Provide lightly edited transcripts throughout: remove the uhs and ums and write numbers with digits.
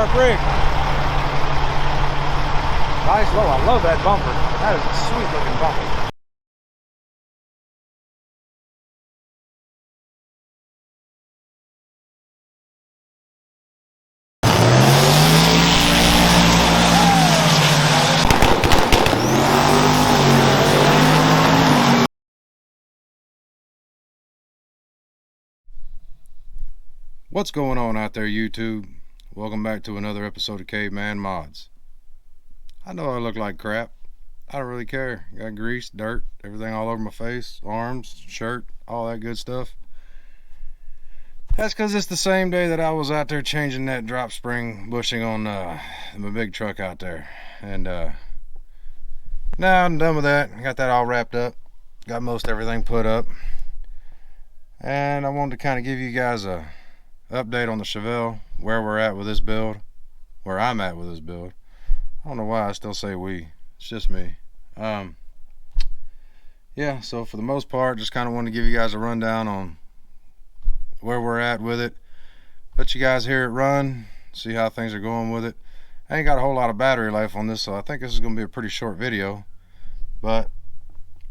dark rig. Nice low. I love that bumper. That is a sweet looking bumper. What's going on out there, YouTube? Welcome back to another episode of Caveman Mods. I know I look like crap. I don't really care. Got grease, dirt, everything all over my face, arms, shirt, all that good stuff. That's because it's the same day that I was out there changing that drop spring bushing on my big truck out there. And now I'm done with that. I got that all wrapped up. Got most everything put up. And I wanted to kind of give you guys a update on the Chevelle, where we're at with this build, where I'm at with this build. I don't know why I still say we, it's just me. Yeah, so for the most part, just kind of wanted to give you guys a rundown on where we're at with it, let you guys hear it run, see how things are going with it. I ain't got a whole lot of battery life on this, so I think this is going to be a pretty short video, but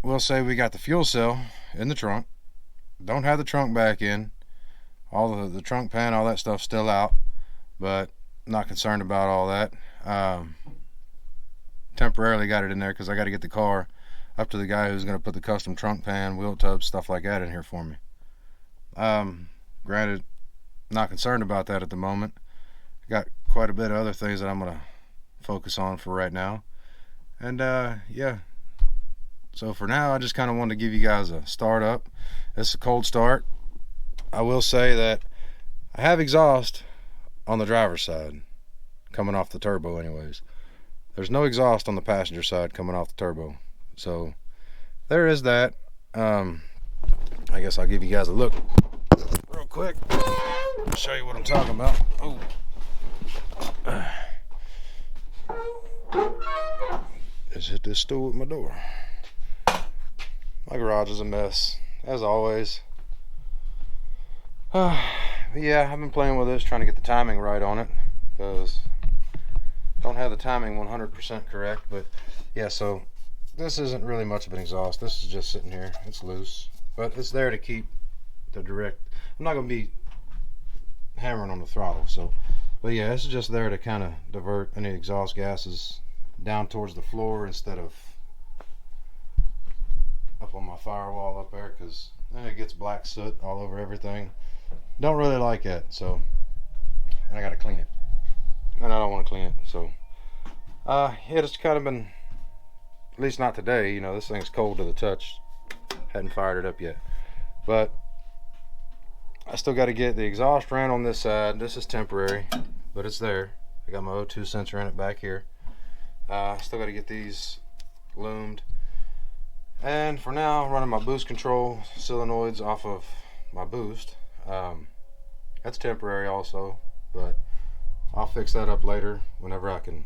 we'll say we got the fuel cell in the trunk, don't have the trunk back in, all the trunk pan, all that stuff still out, but not concerned about all that. Temporarily got it in there because I got to get the car up to the guy who's going to put the custom trunk pan, wheel tubs, stuff like that in here for me. Granted, not concerned about that at the moment. Got quite a bit of other things that I'm going to focus on for right now. And yeah, so for now I just kind of wanted to give you guys a start up. It's a cold start. I will say that I have exhaust on the driver's side coming off the turbo anyways. There's no exhaust on the passenger side coming off the turbo, so there is that. I guess I'll give you guys a look real quick, show you what I'm talking about. Just hit this stool with my door. My garage is a mess as always. Yeah, I've been playing with this, trying to get the timing right on it, because I don't have the timing 100% correct. But yeah, so this isn't really much of an exhaust. This is just sitting here. It's loose, but it's there to keep the direct. I'm not going to be hammering on the throttle, so. But yeah, this is just there to kind of divert any exhaust gases down towards the floor instead of up on my firewall up there, because then it gets black soot all over everything. Don't really like that, so, and I gotta clean it, and I don't want to clean it, so yeah, it's kind of been, at least not today, you know, this thing's cold to the touch, hadn't fired it up yet, but I still got to get the exhaust ran on this side. This is temporary, but it's there. I got my O2 sensor in it back here. Still got to get these loomed, and for now running my boost control solenoids off of my boost. That's temporary also, but I'll fix that up later whenever I can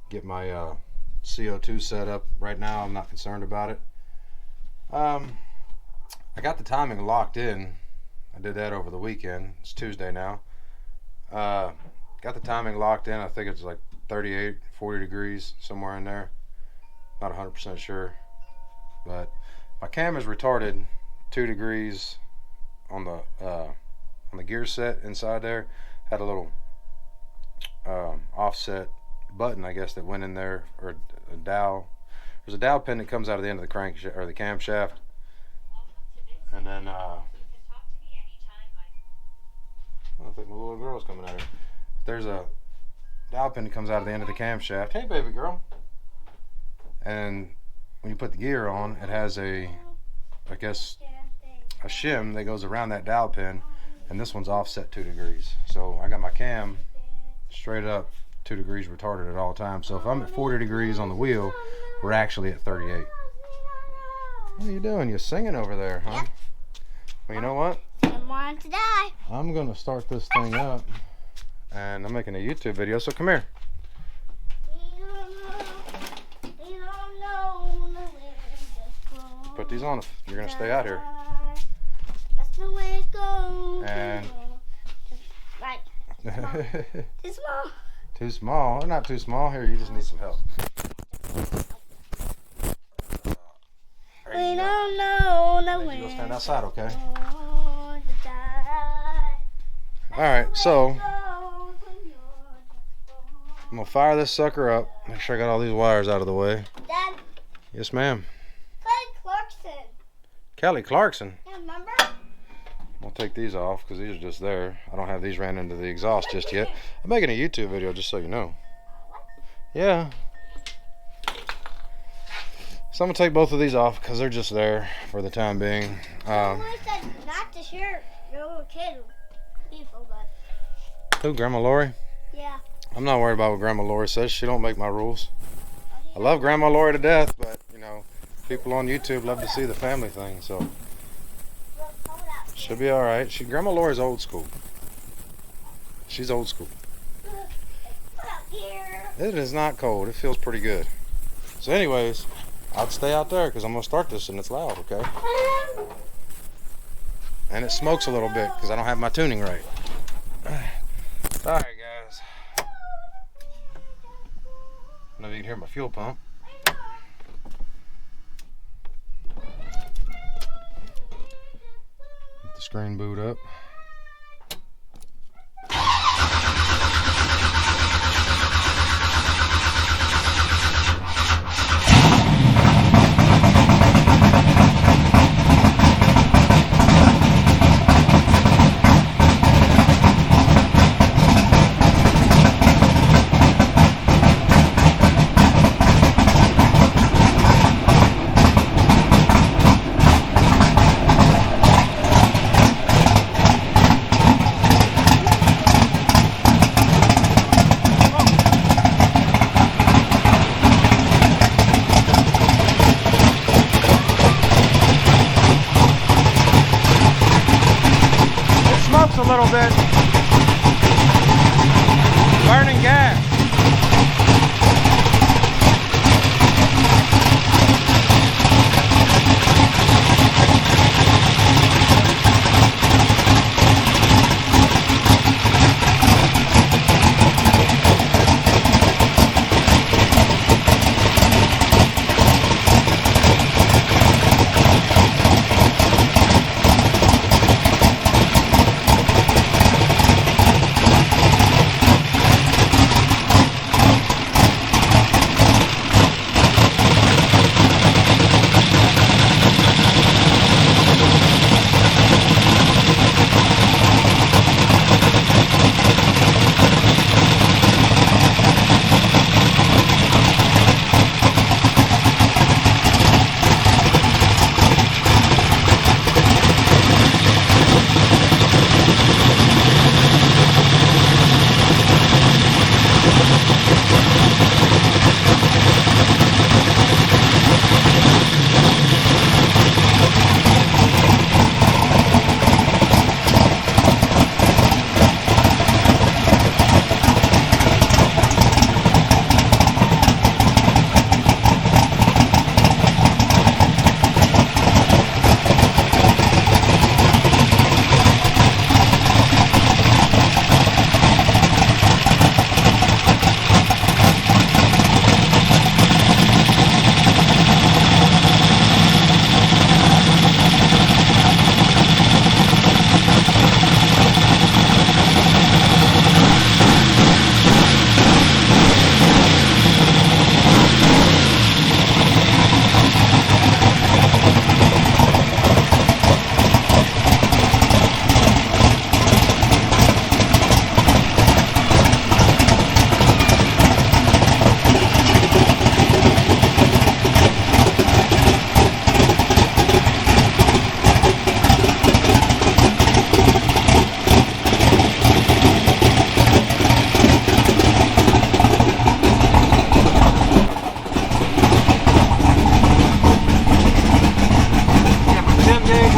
get my CO2 set up. Right now I'm not concerned about it. I got the timing locked in. I did that over the weekend. It's Tuesday now. Got the timing locked in. I think it's like 38, 40 degrees, somewhere in there. Not 100% sure, but my cam is retarded 2 degrees on the gear set inside there. Had a little offset button, I guess, that went in there, or a dowel. There's a dowel pin that comes out of the end of the crank or the camshaft, and then I think my little girl's coming out here. There's a dowel pin that comes out of the end of the camshaft. Hey, baby girl. And when you put the gear on, it has a, I guess, a shim that goes around that dowel pin, and this one's offset 2 degrees. So I got my cam straight up 2 degrees retarded at all times. So if I'm at 40 degrees on the wheel, we're actually at 38. What are you doing? You singing over there, huh? Yep. Well, you know what? I want to die. I'm gonna start this thing up, and I'm making a YouTube video. So come here. Put these on. You're gonna stay out here. That's the way it goes. And Too small. Too small? They're not too small. Here, you just need some help. We don't know the way. You go stand outside, okay? Alright, so I'm gonna fire this sucker up. Make sure I got all these wires out of the way. Dad. Yes, ma'am. Kelly Clarkson. Kelly Clarkson. Yeah, remember? I'll take these off because these are just there. I don't have these ran into the exhaust just yet. I'm making a YouTube video just so you know. Yeah. So I'm gonna take both of these off because they're just there for the time being. I said not to share your little kid. But... Who, Grandma Lori? Yeah. I'm not worried about what Grandma Lori says. She don't make my rules. I love Grandma Lori to death, but you know, people on YouTube love to see the family thing, so she'll be all right. Grandma Lori's old school. She's old school. It is not cold. It feels pretty good. So, anyways, I'd stay out there because I'm gonna start this and it's loud, okay? And it smokes a little bit because I don't have my tuning right. Sorry, guys. I don't know if you can hear my fuel pump. Get the screen boot up. A little bit. Burning gas.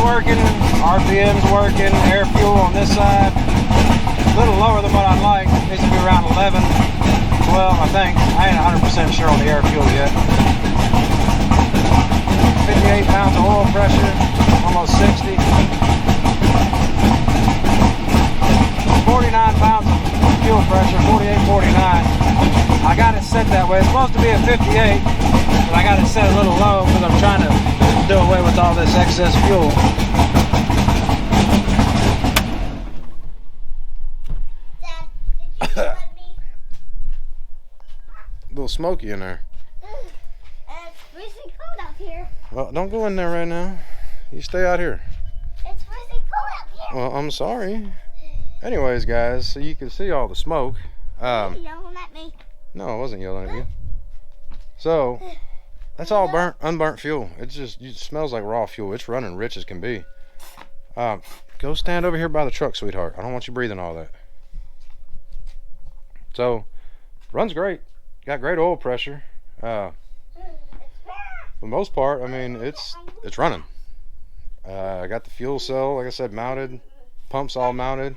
Working, RPM's working, air fuel on this side, a little lower than what I'd like. Needs to be around 11, 12, I think. I ain't 100% sure on the air fuel yet. 58 pounds of oil pressure, almost 60. 49 pounds of fuel pressure, 48, 49. I got it set that way. It's supposed to be at 58, but I got it set a little low because I'm trying to do away with all this excess fuel. Dad, did you let me? A little smoky in there. It's freezing cold out here. Well, don't go in there right now. You stay out here. It's freezing cold out here. Well, I'm sorry. Anyways, guys, so you can see all the smoke. You're yelling at me. No, I wasn't yelling at you. So, that's all unburnt fuel. It smells like raw fuel. It's running rich as can be. Go stand over here by the truck, sweetheart. I don't want you breathing all that. So, runs great. Got great oil pressure. For the most part, I mean, it's running. I got the fuel cell, like I said, mounted. Pumps all mounted.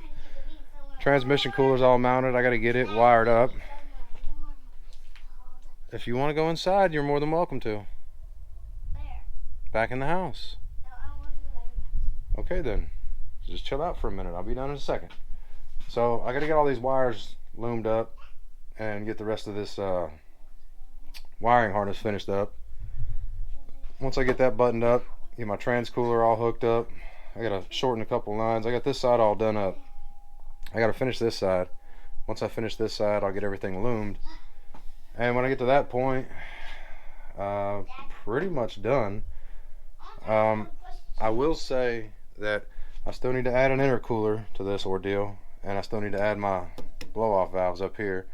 Transmission cooler's all mounted. I got to get it wired up. If you want to go inside, you're more than welcome to. Where? Back in the house. No, I want to go. Okay then. Just chill out for a minute. I'll be done in a second. So I got to get all these wires loomed up and get the rest of this wiring harness finished up. Once I get that buttoned up, get my trans cooler all hooked up. I got to shorten a couple lines. I got this side all done up. I got to finish this side. Once I finish this side, I'll get everything loomed. And when I get to that point, pretty much done. I will say that I still need to add an intercooler to this ordeal, and I still need to add my blow-off valves up here.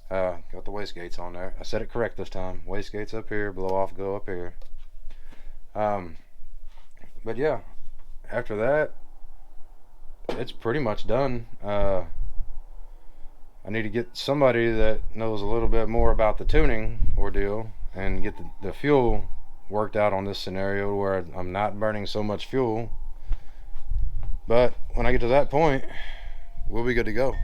Got the wastegates on there. I said it correct this time. Wastegates up here, blow-off go up here. But yeah, after that, it's pretty much done. I need to get somebody that knows a little bit more about the tuning ordeal and get the fuel worked out on this scenario where I'm not burning so much fuel. But when I get to that point, we'll be good to go.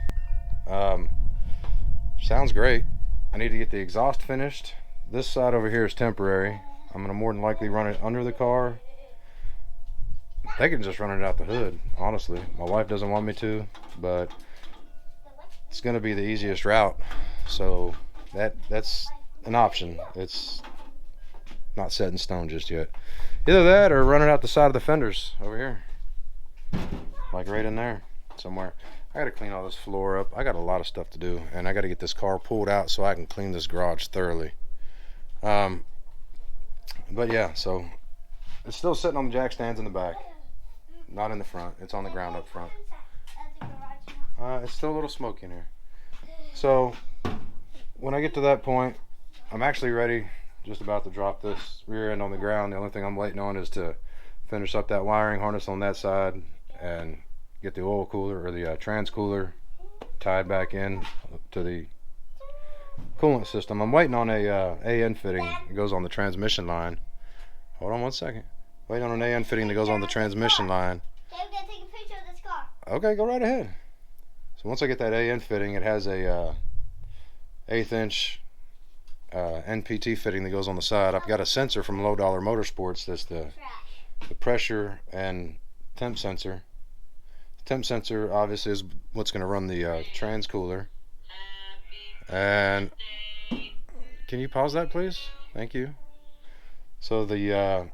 Sounds great. I need to get the exhaust finished. This side over here is temporary. I'm gonna more than likely run it under the car. They can just run it out the hood, honestly. My wife doesn't want me to, but it's going to be the easiest route. So that's an option. It's not set in stone just yet. Either that or run it out the side of the fenders over here. Like right in there somewhere. I got to clean all this floor up. I got a lot of stuff to do, and I got to get this car pulled out so I can clean this garage thoroughly. But yeah, so it's still sitting on the jack stands in the back. Not in the front. It's on the ground up front. It's still a little smoky in here. So when I get to that point, I'm actually ready, just about to drop this rear end on the ground. The only thing I'm waiting on is to finish up that wiring harness on that side and get the oil cooler or the trans cooler tied back in to the coolant system. I'm waiting on a AN fitting that goes on the transmission line. Hold on one second. Waiting on an AN fitting that goes on the transmission line. Okay, I'm gonna take a picture of this car. Okay, go right ahead. So once I get that AN fitting, it has a 1/8 inch NPT fitting that goes on the side. I've got a sensor from Low Dollar Motorsports that's the pressure and temp sensor. The temp sensor obviously is what's going to run the trans cooler. And can you pause that please? Thank you. So the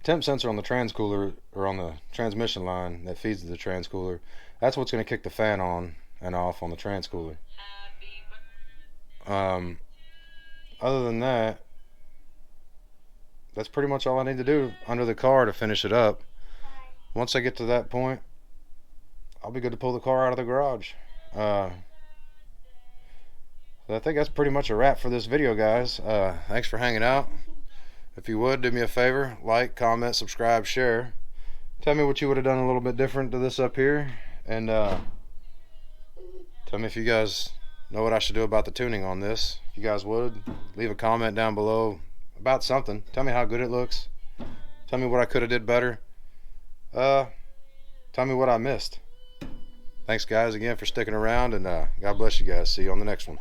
temp sensor on the trans cooler, or on the transmission line that feeds the trans cooler, that's what's going to kick the fan on and off on the trans cooler. Other than that, that's pretty much all I need to do under the car to finish it up. Once I get to that point, I'll be good to pull the car out of the garage. So I think that's pretty much a wrap for this video, guys. Thanks for hanging out. If you would, do me a favor, like, comment, subscribe, share. Tell me what you would have done a little bit different to this up here, and tell me if you guys know what I should do about the tuning on this. If you guys would, leave a comment down below about something. Tell me how good it looks. Tell me what I could have did better. Tell me what I missed. Thanks guys again for sticking around, and God bless you guys. See you on the next one.